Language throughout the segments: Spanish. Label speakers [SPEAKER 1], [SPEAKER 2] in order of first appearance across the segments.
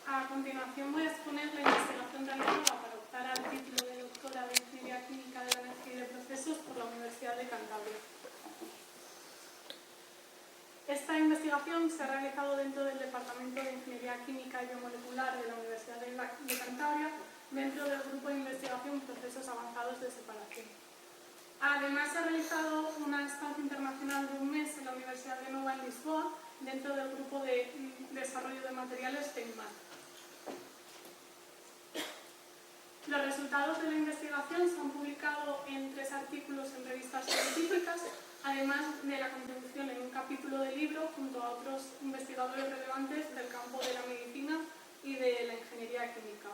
[SPEAKER 1] A continuación voy a exponer la investigación realizada para optar al título de doctora de Ingeniería Química de la Energía y de Procesos por la Universidad de Cantabria. Esta investigación se ha realizado dentro del Departamento de Ingeniería Química y Biomolecular de la Universidad de Cantabria, dentro del grupo de investigación Procesos Avanzados de Separación. Además, se ha realizado una estancia internacional de un mes en la Universidad de Nova en Lisboa, dentro del grupo de desarrollo de materiales TECMAT. Los resultados de la investigación se han publicado en 3 artículos en revistas científicas, además de la contribución en un capítulo del libro junto a otros investigadores relevantes del campo de la medicina y de la ingeniería química.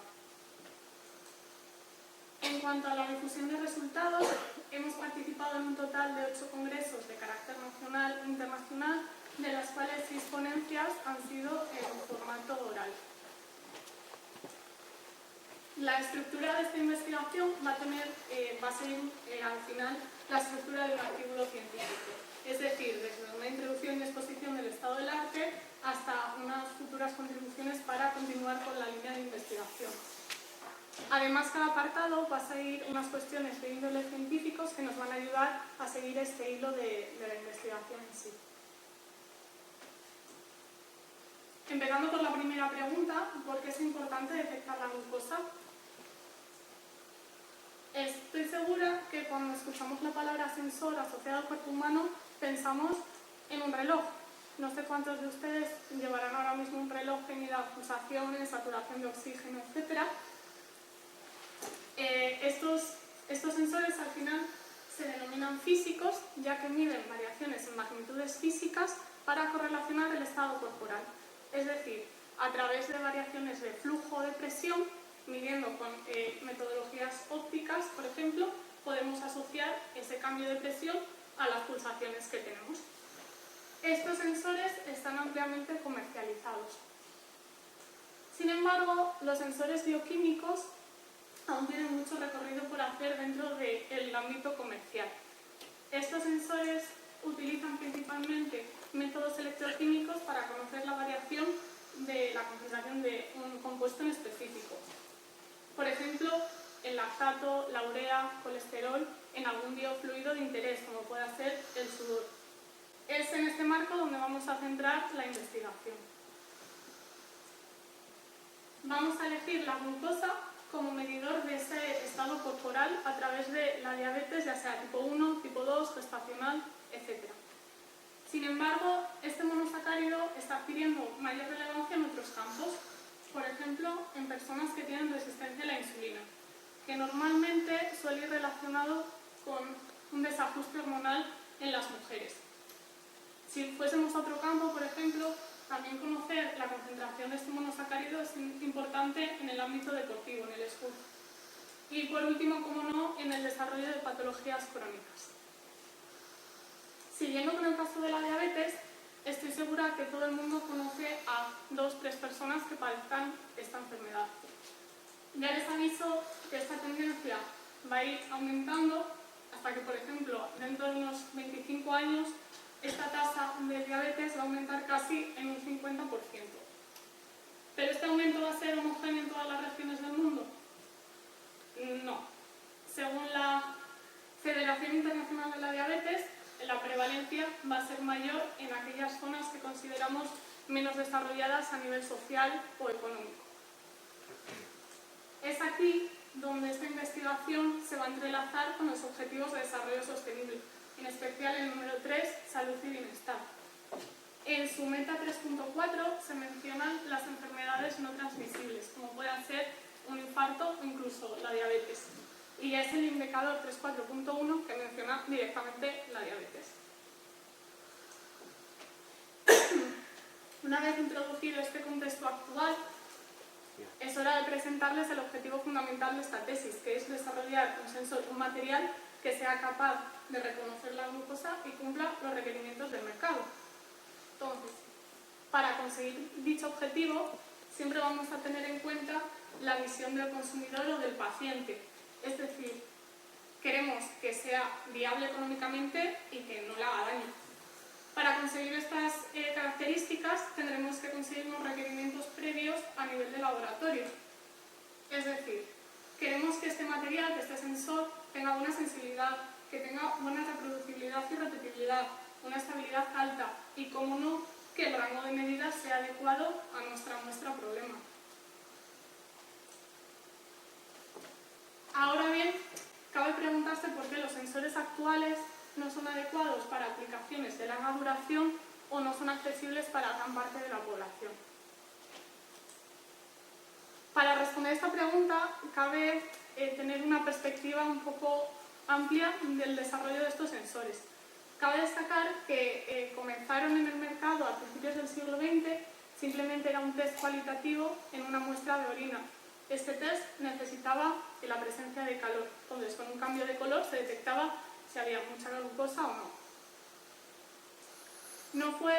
[SPEAKER 1] En cuanto a la difusión de resultados, hemos participado en un total de 8 congresos de carácter nacional e internacional, de las cuales 6 ponencias han sido en formato oral. La estructura de esta investigación va a seguir al final la estructura de un artículo científico, es decir, desde una introducción y exposición del estado del arte hasta unas futuras contribuciones para continuar con la línea de investigación. Además, cada apartado va a seguir unas cuestiones de índole científicos que nos van a ayudar a seguir este hilo de la investigación en sí. Empezando por la primera pregunta, ¿por qué es importante detectar la glucosa? Estoy segura que cuando escuchamos la palabra sensor asociada al cuerpo humano pensamos en un reloj. No sé cuántos de ustedes llevarán ahora mismo un reloj que mida pulsaciones, saturación de oxígeno, etc. Estos sensores al final se denominan físicos, ya que miden variaciones en magnitudes físicas para correlacionar el estado corporal. Es decir, a través de variaciones de flujo o de presión, midiendo con metodologías ópticas, por ejemplo, podemos asociar ese cambio de presión a las pulsaciones que tenemos. Estos sensores están ampliamente comercializados. Sin embargo, los sensores bioquímicos aún tienen mucho recorrido por hacer dentro del ámbito comercial. Estos sensores utilizan principalmente métodos electroquímicos para conocer la variación de la concentración de un compuesto en específico. Por ejemplo, el lactato, la urea, colesterol, en algún biofluido de interés, como puede ser el sudor. Es en este marco donde vamos a centrar la investigación. Vamos a elegir la glucosa como medidor de ese estado corporal a través de la diabetes, ya sea tipo 1, tipo 2, gestacional, etc. Sin embargo, este monosacárido está adquiriendo mayor relevancia en otros campos, por ejemplo, en personas que tienen resistencia a la insulina, que normalmente suele ir relacionado con un desajuste hormonal en las mujeres. Si fuésemos a otro campo, por ejemplo, también conocer la concentración de este monosacárido es importante en el ámbito deportivo, en el esfuerzo. Y por último, como no, en el desarrollo de patologías crónicas. Siguiendo con el caso de la diabetes, estoy segura que todo el mundo conoce a 2 o 3 personas que padezcan esta enfermedad. Ya les aviso que esta tendencia va a ir aumentando hasta que, por ejemplo, dentro de unos 25 años, esta tasa de diabetes va a aumentar casi en un 50%. ¿Pero este aumento va a ser homogéneo en todas las regiones del mundo? No. Según la Federación Internacional de la Diabetes, la prevalencia va a ser mayor en aquellas zonas que consideramos menos desarrolladas a nivel social o económico. Es aquí donde esta investigación se va a entrelazar con los Objetivos de Desarrollo Sostenible, en especial el número 3, salud y bienestar. En su meta 3.4 se mencionan las enfermedades no transmisibles, como pueden ser un infarto o incluso la diabetes. Y es el indicador 3.4.1 que menciona directamente la diabetes. Una vez introducido este contexto actual, es hora de presentarles el objetivo fundamental de esta tesis, que es desarrollar un material que sea capaz de reconocer la glucosa y cumpla los requerimientos del mercado. Entonces, para conseguir dicho objetivo, siempre vamos a tener en cuenta la visión del consumidor o del paciente. Es decir, queremos que sea viable económicamente y que no le haga daño. Para conseguir estas características tendremos que conseguir unos requerimientos previos a nivel de laboratorio. Es decir, queremos que este material, que este sensor, tenga buena sensibilidad, que tenga buena reproducibilidad y repetibilidad, una estabilidad alta y, como no, que el rango de medida sea adecuado a nuestra muestra problema. Ahora bien, cabe preguntarse por qué los sensores actuales no son adecuados para aplicaciones de larga duración o no son accesibles para gran parte de la población. Para responder esta pregunta, cabe tener una perspectiva un poco amplia del desarrollo de estos sensores. Cabe destacar que comenzaron en el mercado a principios del siglo XX, simplemente era un test cualitativo en una muestra de orina. Este test necesitaba la presencia de calor, entonces con un cambio de color se detectaba si había mucha glucosa o no. No fue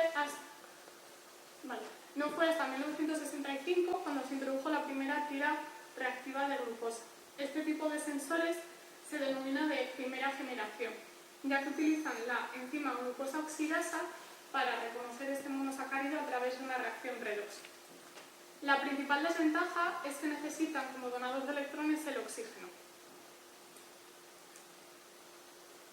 [SPEAKER 1] hasta 1965 cuando se introdujo la primera tira reactiva de glucosa. Este tipo de sensores se denomina de primera generación, ya que utilizan la enzima glucosa oxidasa para reconocer este monosacárido a través de una reacción redox. La principal desventaja es que necesitan como donador de electrones el oxígeno.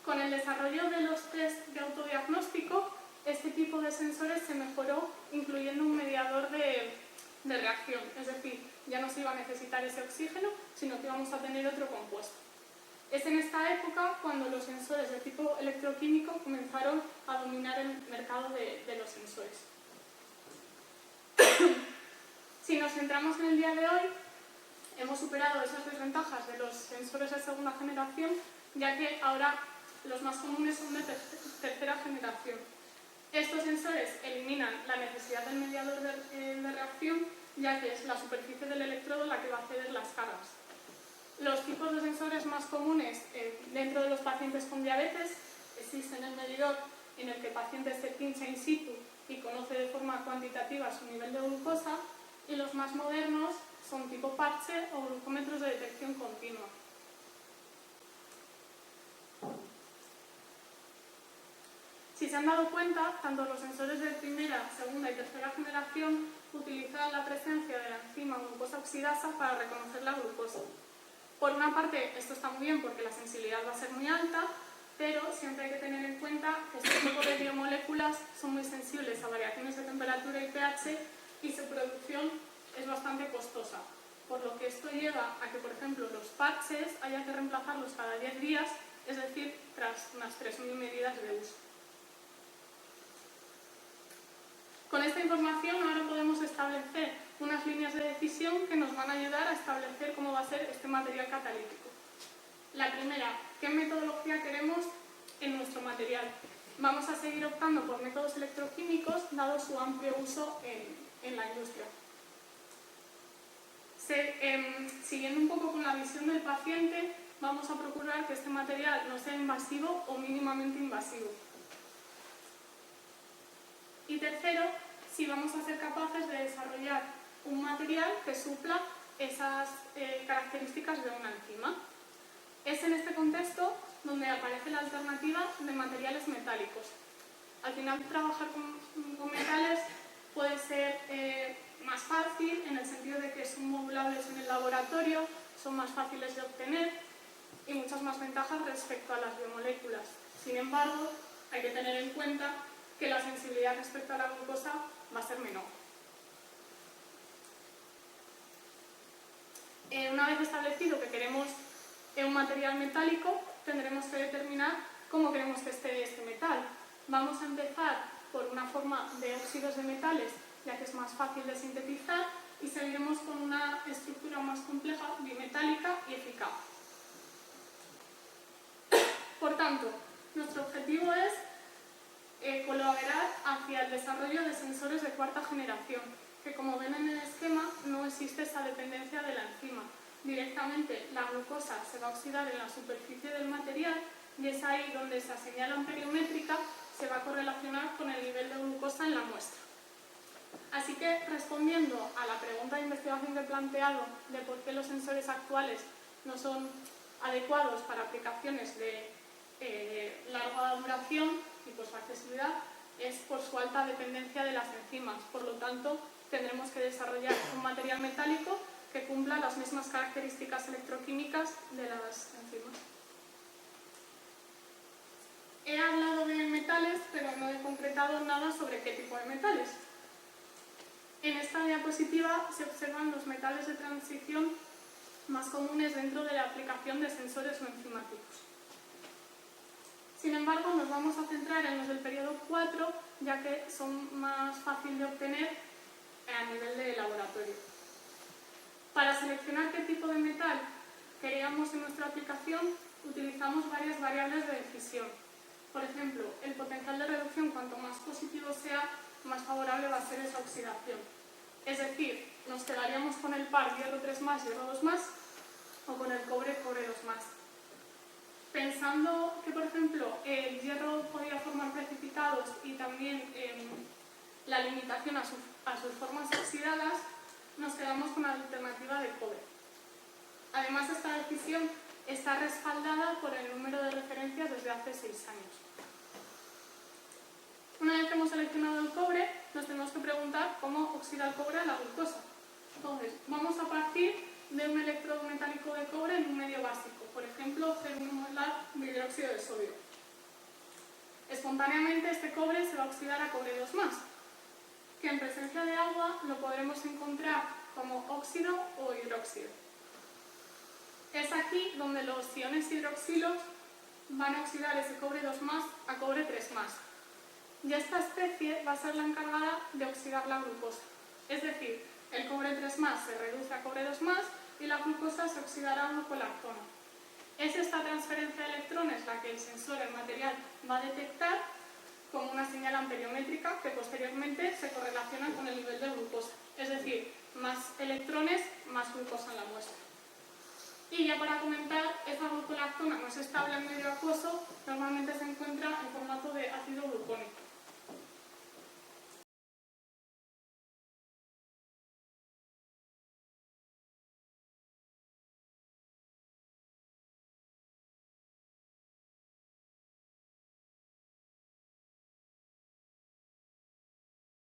[SPEAKER 1] Con el desarrollo de los test de autodiagnóstico, este tipo de sensores se mejoró incluyendo un mediador de reacción, es decir, ya no se iba a necesitar ese oxígeno, sino que íbamos a tener otro compuesto. Es en esta época cuando los sensores de tipo electroquímico comenzaron a dominar el mercado de los sensores. Si nos centramos en el día de hoy, hemos superado esas desventajas de los sensores de segunda generación, ya que ahora los más comunes son de tercera generación. Estos sensores eliminan la necesidad del mediador de reacción, ya que es la superficie del electrodo la que va a ceder las cargas. Los tipos de sensores más comunes dentro de los pacientes con diabetes existen el medidor en el que el paciente se pincha in situ y conoce de forma cuantitativa su nivel de glucosa, y los más modernos son tipo parche o glucómetros de detección continua. Si se han dado cuenta, tanto los sensores de primera, segunda y tercera generación utilizan la presencia de la enzima glucosa oxidasa para reconocer la glucosa. Por una parte, esto está muy bien porque la sensibilidad va a ser muy alta, pero siempre hay que tener en cuenta que este tipo de biomoléculas son muy sensibles a variaciones de temperatura y pH y su producción es bastante costosa, por lo que esto lleva a que, por ejemplo, los parches haya que reemplazarlos cada 10 días, es decir, tras unas 3.000 medidas de uso. Con esta información ahora podemos establecer unas líneas de decisión que nos van a ayudar a establecer cómo va a ser este material catalítico. La primera, ¿qué metodología queremos en nuestro material? Vamos a seguir optando por métodos electroquímicos, dado su amplio uso en la industria. Siguiendo un poco con la visión del paciente, vamos a procurar que este material no sea invasivo o mínimamente invasivo. Y tercero, si vamos a ser capaces de desarrollar un material que supla esas características de una enzima. Es en este contexto donde aparece la alternativa de materiales metálicos. Al final, trabajar con metales puede ser más fácil en el sentido de que son modulables en el laboratorio, son más fáciles de obtener y muchas más ventajas respecto a las biomoléculas. Sin embargo, hay que tener en cuenta que la sensibilidad respecto a la glucosa va a ser menor. Una vez establecido que queremos un material metálico, tendremos que determinar cómo queremos que esté este metal. Vamos a empezar por una forma de óxidos de metales, ya que es más fácil de sintetizar, y seguiremos con una estructura más compleja, bimetálica y eficaz. Por tanto, nuestro objetivo es colaborar hacia el desarrollo de sensores de cuarta generación, que, como ven en el esquema, no existe esa dependencia de la enzima. Directamente la glucosa se va a oxidar en la superficie del material y es ahí donde esa señal amperiométrica se va a correlacionar con el nivel de glucosa en la muestra. Así que, respondiendo a la pregunta de investigación que he planteado de por qué los sensores actuales no son adecuados para aplicaciones de larga duración y pues accesibilidad, es por su alta dependencia de las enzimas. Por lo tanto, tendremos que desarrollar un material metálico que cumpla las mismas características electroquímicas de las enzimas. He hablado de metales, pero no he concretado nada sobre qué tipo de metales. En esta diapositiva se observan los metales de transición más comunes dentro de la aplicación de sensores o enzimáticos. Sin embargo, nos vamos a centrar en los del periodo 4, ya que son más fáciles de obtener a nivel de laboratorio. Para seleccionar qué tipo de metal queríamos en nuestra aplicación, utilizamos varias variables de decisión. Por ejemplo, el potencial de reducción, cuanto más positivo sea, más favorable va a ser esa oxidación. Es decir, nos quedaríamos con el par hierro 3+, hierro 2+, o con el cobre 2+. Pensando que, por ejemplo, el hierro podía formar precipitados y también la limitación a sus formas oxidadas, nos quedamos con la alternativa de cobre. Además, esta decisión está respaldada por el número de referencia desde hace 6 años. Una vez que hemos seleccionado el cobre, nos tenemos que preguntar cómo oxida el cobre a la glucosa. Entonces, vamos a partir de un electrodo metálico de cobre en un medio básico, por ejemplo, 0,1 molar de hidróxido de sodio. Espontáneamente este cobre se va a oxidar a cobre 2+, que en presencia de agua lo podremos encontrar como óxido o hidróxido. Es aquí donde los iones hidroxilos van a oxidar ese cobre 2+ a cobre 3+. Y esta especie va a ser la encargada de oxidar la glucosa. Es decir, el cobre 3+ se reduce a cobre 2+ y la glucosa se oxidará a un colactona. Es esta transferencia de electrones la que el sensor, el material, va a detectar como una señal amperiométrica que posteriormente se correlaciona con el nivel de glucosa. Es decir, más electrones, más glucosa en la muestra. Y ya para comentar, esta glucolactona no es estable en medio acuoso, normalmente se encuentra